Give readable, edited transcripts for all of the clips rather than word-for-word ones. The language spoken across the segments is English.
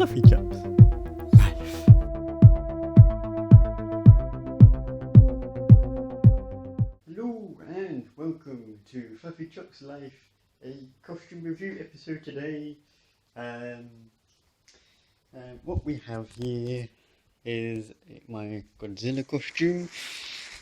Fluffy Chops Life. Hello and welcome to Fluffy Chops Life, a costume review episode today. What we have here is my Godzilla costume,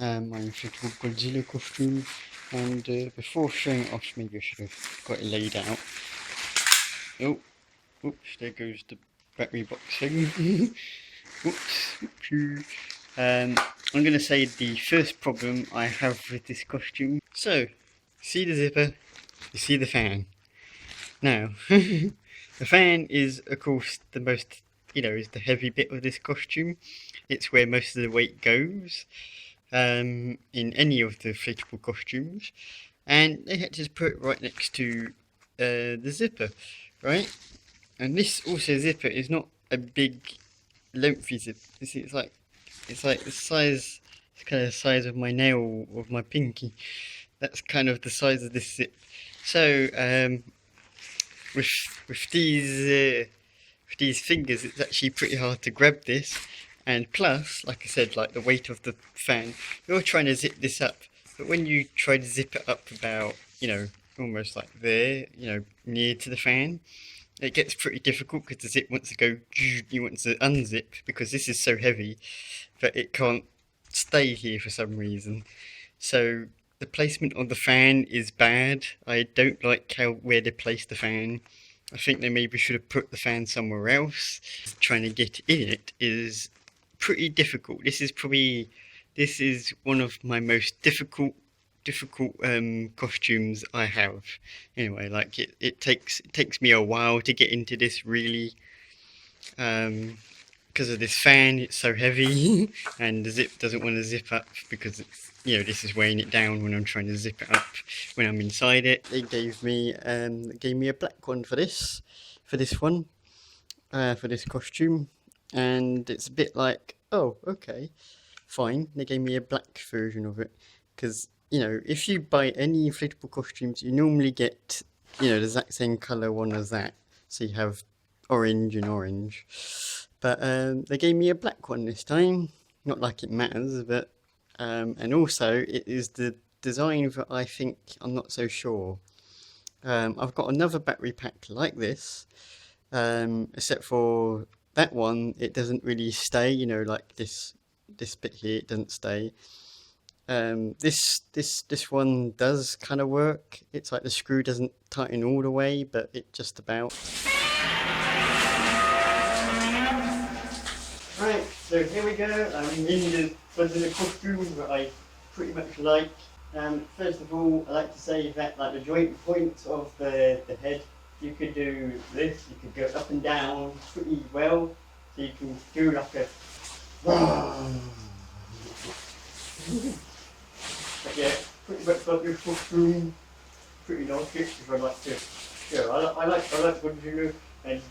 my Inflatable Godzilla costume, and before showing it off, maybe I should have got it laid out. Oh, oops, there goes the battery box thing. Oops. I'm going to say the first problem I have with this costume. So, see the zipper, you see the fan. Now, the fan is, of course, the most, is the heavy bit of this costume. It's where most of the weight goes in any of the inflatable costumes. And they had to just put it right next to the zipper, right? And this also zipper is not a big lengthy zip. You see, it's like the size. It's kind of the size of my nail of my pinky. That's kind of the size of this zip. So with these fingers, it's actually pretty hard to grab this. And plus, like I said, like the weight of the fan, you're trying to zip this up. But when you try to zip it up about, almost like there, near to the fan, it gets pretty difficult because the zip wants to go, you want to unzip because this is so heavy that it can't stay here for some reason. So the placement of the fan is bad. I don't like where they place the fan. I think they maybe should have put the fan somewhere else. Trying to get in it is pretty difficult. This is one of my most difficult costumes I have. Anyway, like it takes me a while to get into this really, because of this fan. It's so heavy and the zip doesn't want to zip up because it's, this is weighing it down when I'm trying to zip it up when I'm inside it. They gave me a black one for this one, for this costume, and it's a bit like, oh, okay, fine. They gave me a black version of it because, if you buy any inflatable costumes, you normally get, the exact same colour one as that. So you have orange and orange. But they gave me a black one this time. Not like it matters, but... and also, it is the design that I think I'm not so sure. I've got another battery pack like this. Except for that one, it doesn't really stay, like this bit here, it doesn't stay. This one does kind of work. It's like the screw doesn't tighten all the way, but it just about. Right, so here we go. I'm in the costume that I pretty much like. First of all, I like to say that like the joint points of the head, you could do this. You could go up and down pretty well. So you can do like a. But yeah, pretty much like this costume, pretty like it because I like to, I like Godzilla, and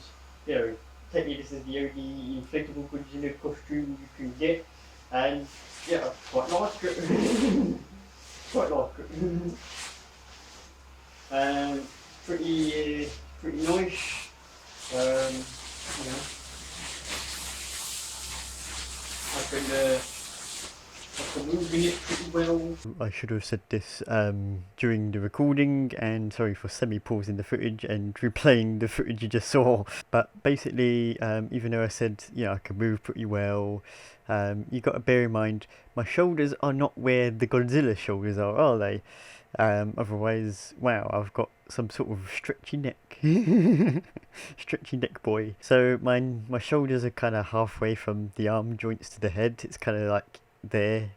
technically this is the only inflatable Godzilla costume you can get, and yeah, quite like it. Quite like it. Pretty nice. I can move in it pretty well. I should have said this during the recording, and sorry for semi-pausing the footage and replaying the footage you just saw. But basically, even though I said, I can move pretty well, you got to bear in mind, my shoulders are not where the Godzilla shoulders are they? Otherwise, wow, I've got some sort of stretchy neck. Stretchy neck boy. So my shoulders are kind of halfway from the arm joints to the head. It's kind of like there,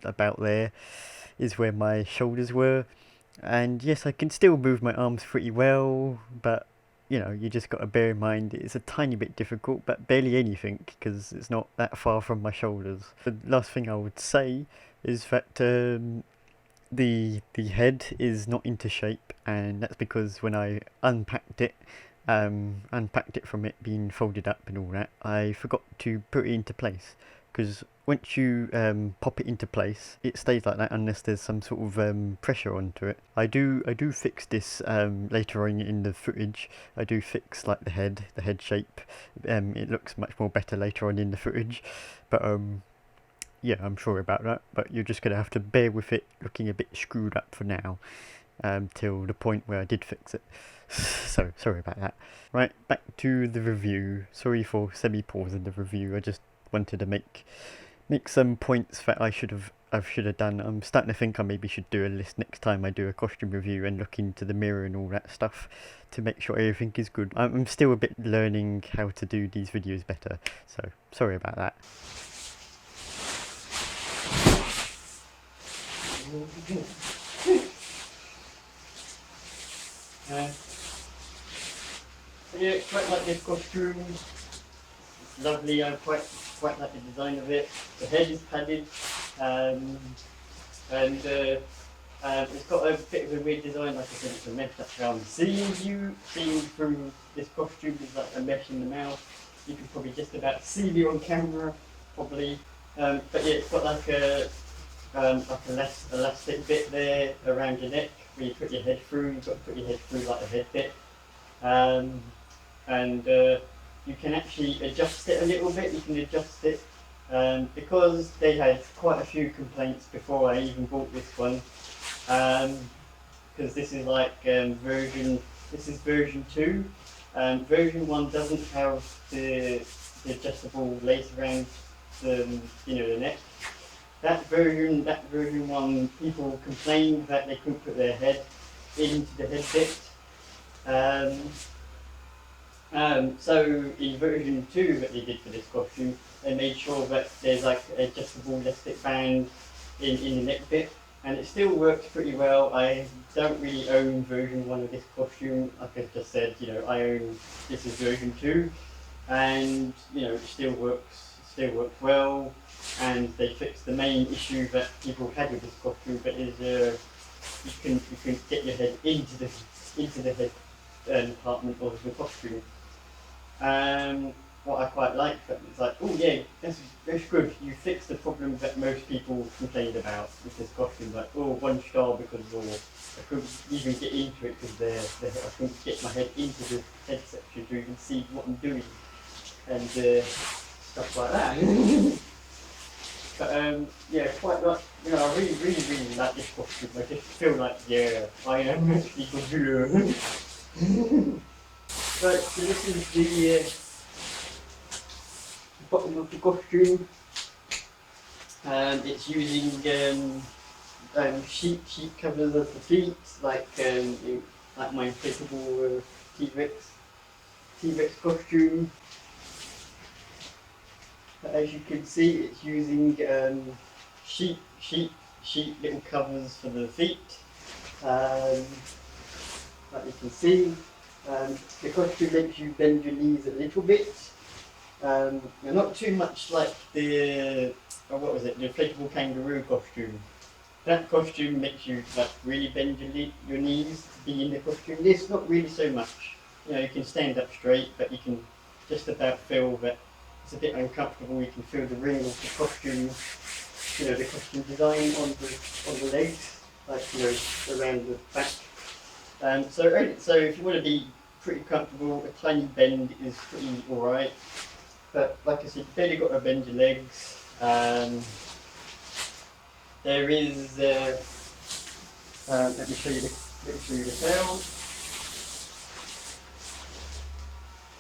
about there is where my shoulders were. And yes, I can still move my arms pretty well, but you just got to bear in mind it's a tiny bit difficult, but barely anything because it's not that far from my shoulders. The last thing I would say is that the head is not into shape, and that's because when I unpacked it from it being folded up and all that, I forgot to put it into place. Because once you pop it into place, it stays like that unless there's some sort of pressure onto it. I do fix this later on in the footage. I do fix like the head shape. It looks much more better later on in the footage, but yeah, I'm sorry about that. But you're just gonna have to bear with it looking a bit screwed up for now, till the point where I did fix it. So sorry about that. Right, back to the review. Sorry for semi-pausing the review. I just wanted to make some points that I should have done. I'm starting to think I maybe should do a list next time I do a costume review and look into the mirror and all that stuff to make sure everything is good. I'm still a bit learning how to do these videos better, so sorry about that. Yeah, quite like this costume. It's lovely. I quite like the design of it. The head is padded, and it's got a bit of a weird design. Like I said, it's a mesh. That's how I'm seeing you. Seeing through this costume is like a mesh in the mouth. You can probably just about see me on camera, probably. But yeah, it's got like a less elastic bit there around your neck where you put your head through. You've got to put your head through like a head bit. And you can actually adjust it a little bit. You can adjust it because they had quite a few complaints before I even bought this one. Because this is like version 2. Version 1 doesn't have the adjustable lace around the the neck. That version 1, people complained that they couldn't put their head into the head bit. So in version 2 that they did for this costume, they made sure that there's like an adjustable elastic band in the neck bit, and it still works pretty well. I don't really own version 1 of this costume. Like I just said, I own, this is version 2, and it still works well. And they fixed the main issue that people had with this costume, but is you can get your head into the head department of the costume. What I quite like, that it's like, oh yeah, that's good. You fixed the problem that most people complained about with this costume. Like, 1 star because I couldn't even get into it because I couldn't get my head into the head section to even see what I'm doing and stuff like that. But yeah, quite like, I really like this costume. I just feel like, yeah, I am actually Godzilla. Right, so this is the bottom of the costume. It's using sheet covers of the feet, like my inflatable T-Rex costume. But as you can see, it's using sheet little covers for the feet. Like you can see. The costume makes you bend your knees a little bit. Not too much like the the inflatable kangaroo costume. That costume makes you like really bend your knees to be in the costume. This not really so much. You can stand up straight, but you can just about feel that it's a bit uncomfortable. You can feel the ring of the costume, the costume design on the legs, like around the back. So if you want to be pretty comfortable, a tiny bend is pretty alright. But like I said, you've barely got to bend your legs. There is let me show you the tail.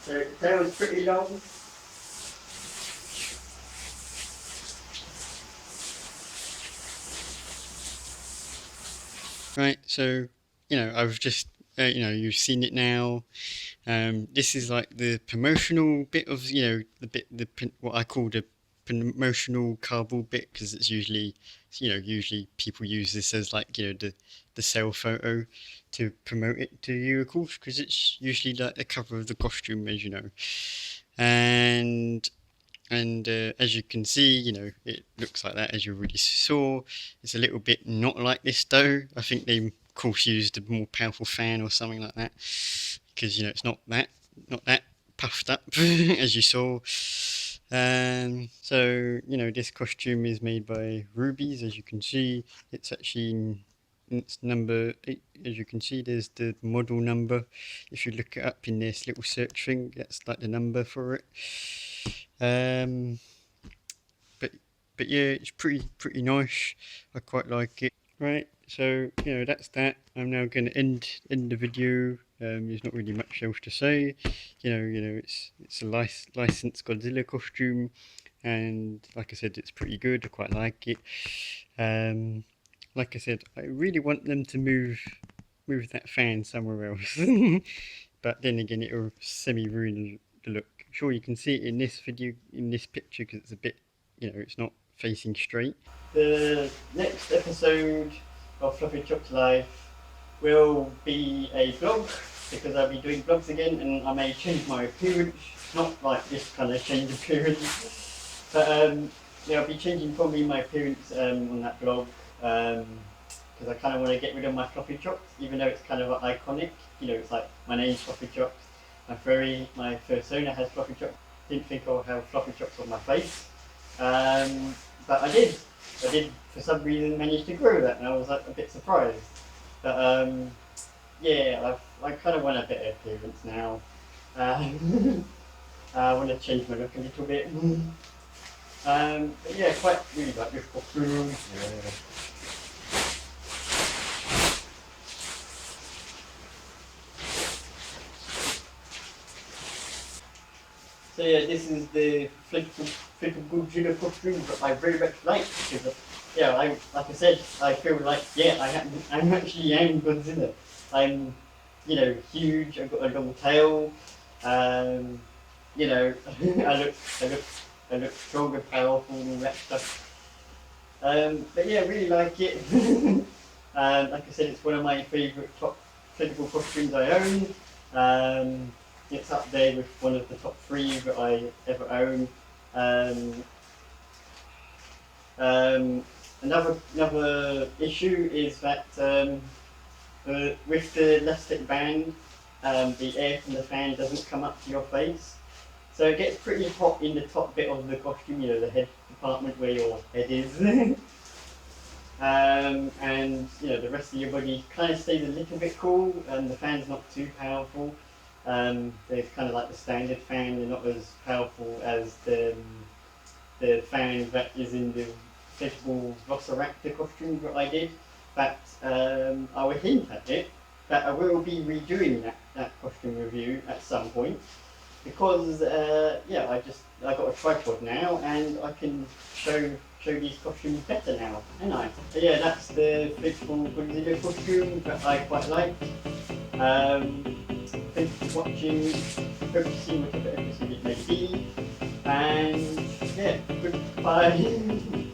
So the tail is pretty long. Right, so I've just you've seen it now. This is like the promotional bit of what I call the promotional cardboard bit, because it's usually people use this as like the sale photo to promote it to you, of course, because it's usually like the cover of the costume, as you know. And as you can see, it looks like that, as you already saw. It's a little bit not like this though. I think they, of course, used a more powerful fan or something like that, because it's not that puffed up as you saw. So you know, this costume is made by Rubies. As you can see, it's actually in its number 8. As you can see, there's the model number. If you look it up in this little search thing, that's like the number for it. Um, but yeah, it's pretty nice. I quite like it. Right, so you know that's that. I'm now going to end the video. There's not really much else to say. It's a licensed Godzilla costume, and like I said, it's pretty good. I quite like it. Um, like I said, I really want them to move that fan somewhere else, but then again, it'll semi ruin the look. Sure, you can see it in this video, in this picture, because it's a bit, it's not facing straight. The next episode of Fluffy Chop's Life will be a vlog, because I'll be doing vlogs again, and I may change my appearance. Not like this kind of change appearance, but yeah, I'll be changing probably my appearance on that vlog, because I kind of want to get rid of my fluffy chops, even though it's kind of iconic. It's like my name's Fluffy Chops. My persona has fluffy chops. Didn't think I'll have fluffy chops on my face, but I did. I did for some reason manage to grow that, and I was like a bit surprised. But yeah, I kind of want a better appearance now. I want to change my look a little bit. But yeah, quite really like this costume. Yeah. So yeah, this is the Inflatable Godzilla costume that I very much like, because yeah, like I said, I feel like I'm actually Godzilla. I'm huge. I've got a long tail. I look strong and powerful and all that stuff. But yeah, I really like it. Like I said, it's one of my favourite top inflatable costumes I own. It's up there with one of the top 3 that I ever own. Another issue is that with the elastic band, the air from the fan doesn't come up to your face. So it gets pretty hot in the top bit of the costume, the head compartment where your head is. And the rest of your body kind of stays a little bit cool, and the fan's not too powerful. They're kind of like the standard fan. They're not as powerful as the fan that is in the inflatable Velociraptor costume that I did. But I will hint at it that I will be redoing that costume review at some point, because yeah, I got a tripod now and I can show these costumes better now, ain't I? So yeah, that's the inflatable Godzilla costume that I quite like. Thanks for watching. Hope to see what other episode it may be. And yeah, goodbye.